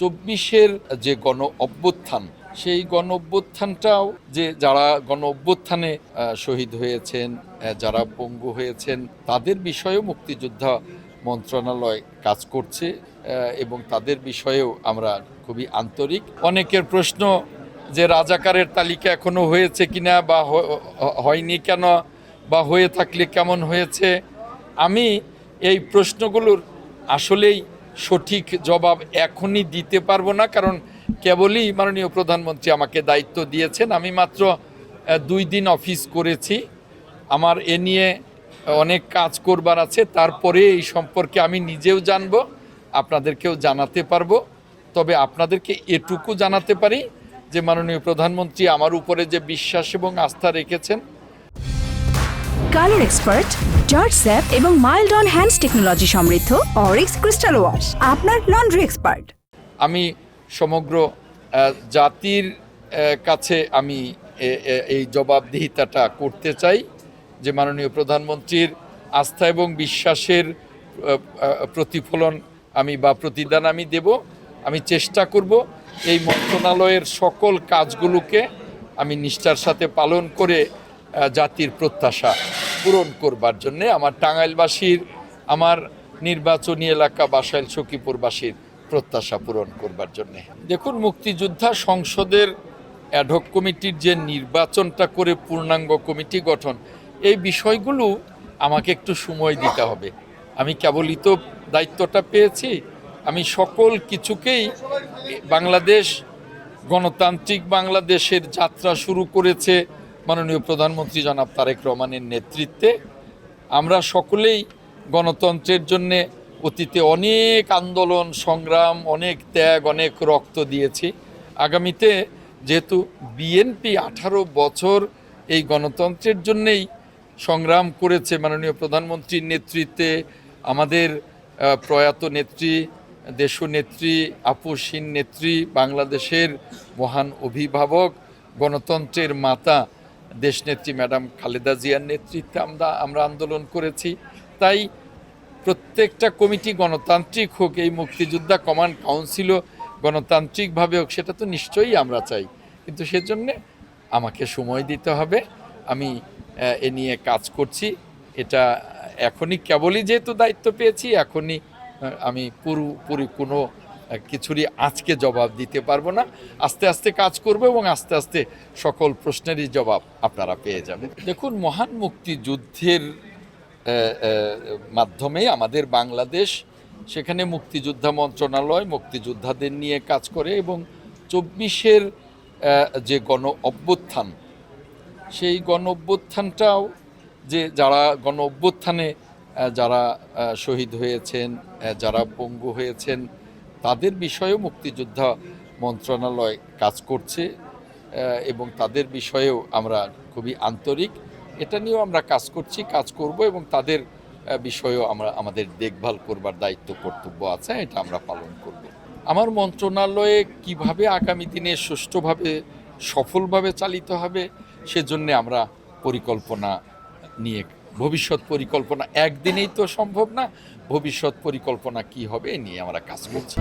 ২৪-এর যে গণ অভ্যুত্থান, সেই গণ অভ্যুত্থানটাও যে যারা গণ অভ্যুত্থানে শহীদ হয়েছেন, যারা পঙ্গু হয়েছেন, তাদের বিষয়েও মুক্তিযোদ্ধা মন্ত্রণালয় কাজ করছে এবং তাদের বিষয়েও আমরা খুবই আন্তরিক। অনেকের প্রশ্ন যে রাজাকারের তালিকা এখনো হয়েছে কিনা বা হয়নি কেন বা হয়ে থাকলে কেমন হয়েছে, আমি এই প্রশ্নগুলোর আসলেই সঠিক জবাব এখনই দিতে পারবো না, কারণ কেবলই মাননীয় প্রধানমন্ত্রী আমাকে দায়িত্ব দিয়েছেন। আমি মাত্র 2 দিন অফিস করেছি। আমার এ নিয়ে অনেক কাজ করবার আছে। তারপরে এই সম্পর্কে আমি নিজেও জানবো, আপনাদেরকেও জানাতে পারবো। তবে আপনাদেরকে এটুকু জানাতে পারি যে মাননীয় প্রধানমন্ত্রী আমার উপরে যে বিশ্বাস এবং আস্থা রেখেছেন। কালার এক্সপার্ট, জর্জ স্যাপ এবং মাইল্ড অন হ্যান্ডস টেকনোলজি সমৃদ্ধ অরিক্স ক্রিস্টাল ওয়াশ আপনার লন্ড্রি এক্সপার্ট। আমি সমগ্র জাতির কাছে আমি এই জবাবদিহিতাটা করতে চাই যে মাননীয় প্রধানমন্ত্রীর আস্থা এবং বিশ্বাসের প্রতিফলন আমি বা প্রতিদান আমি দেব। আমি চেষ্টা করব এই মন্ত্রণালয়ের সকল কাজগুলোকে আমি নিষ্ঠার সাথে পালন করে জাতির প্রত্যাশা পূরণ করবার জন্যে, আমার টাঙ্গাইলবাসীর, আমার নির্বাচনী এলাকা বাসাইল সখীপুরবাসীর প্রত্যাশা পূরণ করবার জন্যে। দেখুন, মুক্তিযোদ্ধা সংসদের অ্যাডহক কমিটির যে নির্বাচনটা করে পূর্ণাঙ্গ কমিটি গঠন, এই বিষয়গুলো আমাকে একটু সময় দিতে হবে। আমি কেবলই তো দায়িত্বটা পেয়েছি। আমি সকল কিছুকেই বাংলাদেশ গণতান্ত্রিক বাংলাদেশের যাত্রা শুরু করেছে মাননীয় প্রধানমন্ত্রী জনাব তারেক রহমানের নেতৃত্বে। আমরা সকলেই গণতন্ত্রের জন্যে অতীতে অনেক আন্দোলন সংগ্রাম, অনেক ত্যাগ, অনেক রক্ত দিয়েছি। আগামীতে যেহেতু বিএনপি 18 বছর এই গণতন্ত্রের জন্যেই সংগ্রাম করেছে মাননীয় প্রধানমন্ত্রীর নেতৃত্বে, আমাদের প্রয়াত নেত্রী, দেশনেত্রী, আপসহীন নেত্রী, বাংলাদেশের মহান অভিভাবক, গণতন্ত্রের মাতা দেশনেত্রী ম্যাডাম খালেদা জিয়ার নেতৃত্বে আমরা আন্দোলন করেছি। তাই প্রত্যেকটা কমিটি গণতান্ত্রিক হোক, এই মুক্তিযোদ্ধা কমান্ড কাউন্সিলও গণতান্ত্রিকভাবে হোক, সেটা তো নিশ্চয়ই আমরা চাই। কিন্তু সেজন্যে আমাকে সময় দিতে হবে। আমি এ নিয়ে কাজ করছি। এটা এখনই কেবলই যেহেতু দায়িত্ব পেয়েছি, এখনই আমি পুরোপুরি কোনো কিছুরই আজকে জবাব দিতে পারবো না। আস্তে আস্তে কাজ করব এবং আস্তে আস্তে সকল প্রশ্নেরই জবাব আপনারা পেয়ে যাবেন। দেখুন, মহান মুক্তিযুদ্ধের মাধ্যমে আমাদের বাংলাদেশ, সেখানে মুক্তিযোদ্ধা মন্ত্রণালয় মুক্তিযোদ্ধাদের নিয়ে কাজ করে এবং 24-এর যে গণ অভ্যুত্থান, সেই গণ অভ্যুত্থানটাও যে যারা গণ অভ্যুত্থানে যারা শহীদ হয়েছেন, যারা পঙ্গু হয়েছেন, তাদের বিষয়েও মুক্তিযোদ্ধা মন্ত্রণালয় কাজ করছে এবং তাদের বিষয়েও আমরা খুবই আন্তরিক। এটা নিয়েও আমরা কাজ করছি, কাজ করব এবং তাদের বিষয়েও আমরা আমাদের দেখভাল করবার দায়িত্ব কর্তব্য আছে, এটা আমরা পালন করব। আমার মন্ত্রণালয়ে কিভাবে আগামী দিনে সুষ্ঠুভাবে সফলভাবে চালিত হবে, সেজন্য আমরা পরিকল্পনা নিয়ে, ভবিষ্যৎ পরিকল্পনা একদিনেই তো সম্ভব না, ভবিষ্যৎ পরিকল্পনা কি হবে এ নিয়ে আমরা কাজ করছি।